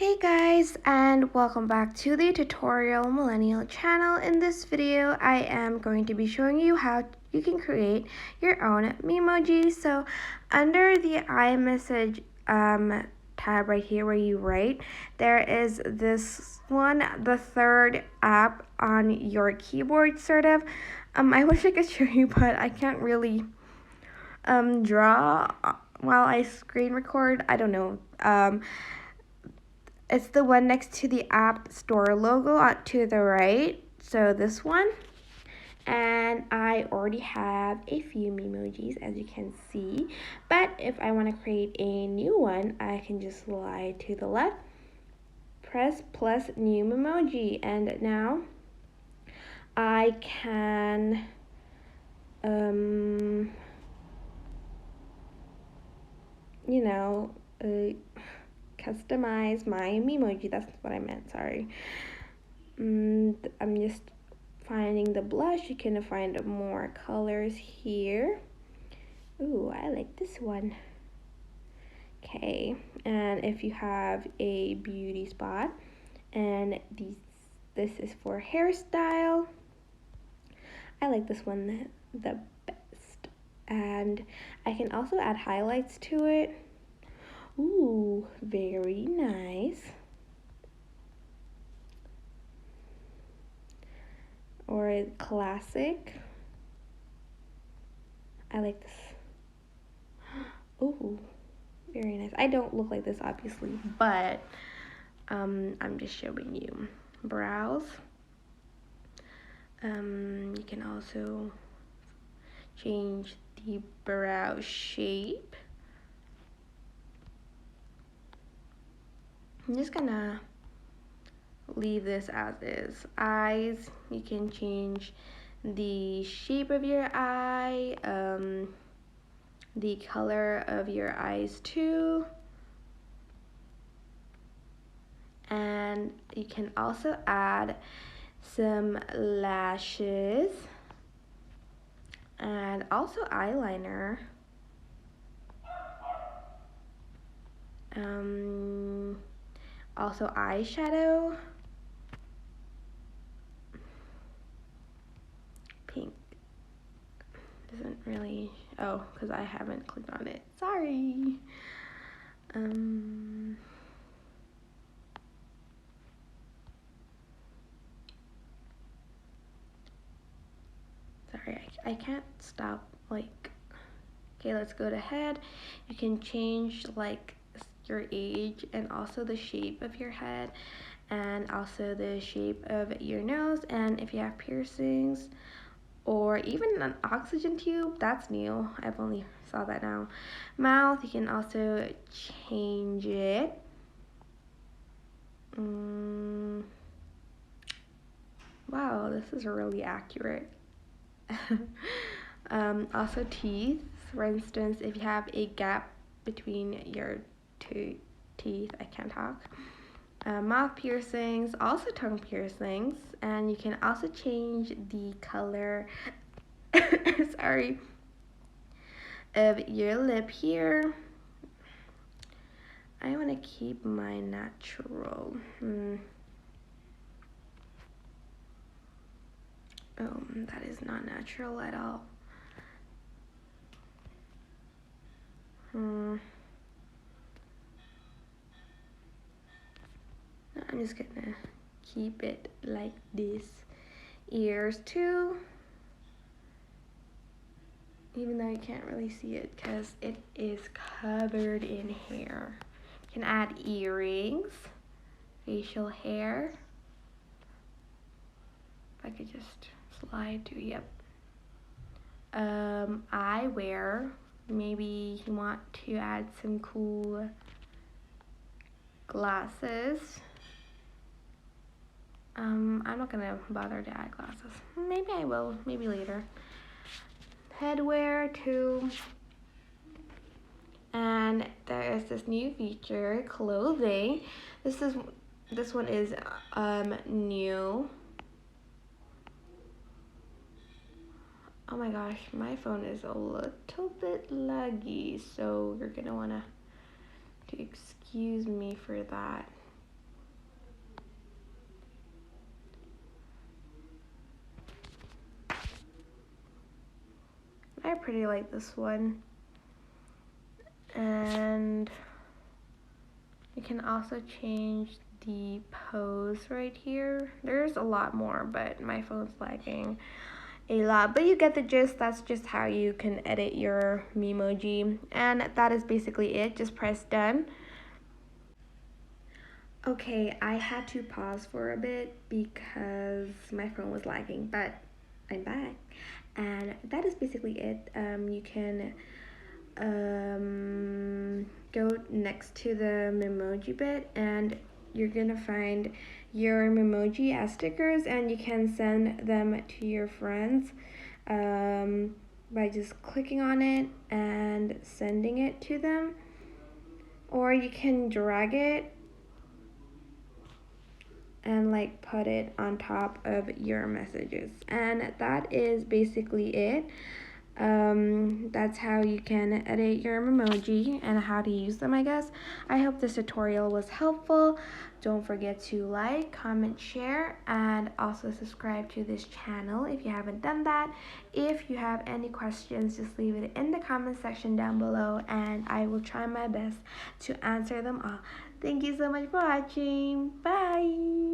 Hey guys, and welcome back to the Tutorial Millennial channel. In this video, I am going to be showing you how you can create your own Memoji. So under the iMessage tab right here where you write, there is this one, the third app on your keyboard sort of. I wish I could show you, but I can't really draw while I screen record. I don't know. It's the one next to the App Store logo to the right. So this one. And I already have a few Memojis, as you can see. But if I want to create a new one, I can just slide to the left, press plus new Memoji, and now I can customize my Memoji. That's what I meant, sorry. I'm just finding the blush. You can find more colors here. Ooh, I like this one. Okay, and if you have a beauty spot, and this is for hairstyle, I like this one the best. And I can also add highlights to it. Ooh, very nice. Or classic. I like this. Ooh, very nice. I don't look like this obviously, but I'm just showing you. Brows. You can also change the brow shape. I'm just gonna leave this as is. Eyes, you can change the shape of your eye, the color of your eyes too, and you can also add some lashes and also eyeliner. Also eyeshadow, pink doesn't really, oh, because I haven't clicked on it, sorry. Sorry, I can't stop, like, okay, let's go to head. You can change like your age and also the shape of your head and also the shape of your nose, and if you have piercings or even an oxygen tube, that's new, I've only saw that now. Mouth, you can also change it. Wow, this is really accurate. Also teeth, for instance, if you have a gap between your two teeth, I can't talk. Mouth piercings, also tongue piercings, and you can also change the color sorry, of your lip here. I want to keep mine natural. Oh, that is not natural at all. I'm just gonna keep it like this. Ears too, even though you can't really see it because it is covered in hair. You can add earrings, facial hair. If I could just slide to, yep. Eyewear, maybe you want to add some cool glasses. I'm not gonna bother to add glasses. Maybe I will, maybe later. Headwear too. And there is this new feature, clothing. This one is new. Oh my gosh, my phone is a little bit laggy, so you're gonna wanna to excuse me for that. I pretty like this one. And you can also change the pose right here. There's a lot more, but my phone's lagging a lot, but you get the gist. That's just how you can edit your Memoji, and that is basically it. Just press done. Okay, I had to pause for a bit because my phone was lagging, but I'm back, and that is basically it. You can go next to the Memoji bit, and you're gonna find your Memoji as stickers, and you can send them to your friends by just clicking on it and sending it to them, or you can drag it and like put it on top of your messages, and that is basically it. That's how you can edit your Memoji and how to use them, I guess. I hope this tutorial was helpful. Don't forget to like, comment, share, and also subscribe to this channel if you haven't done that. If you have any questions, just leave it in the comment section down below, and I will try my best to answer them all. Thank you so much for watching. Bye!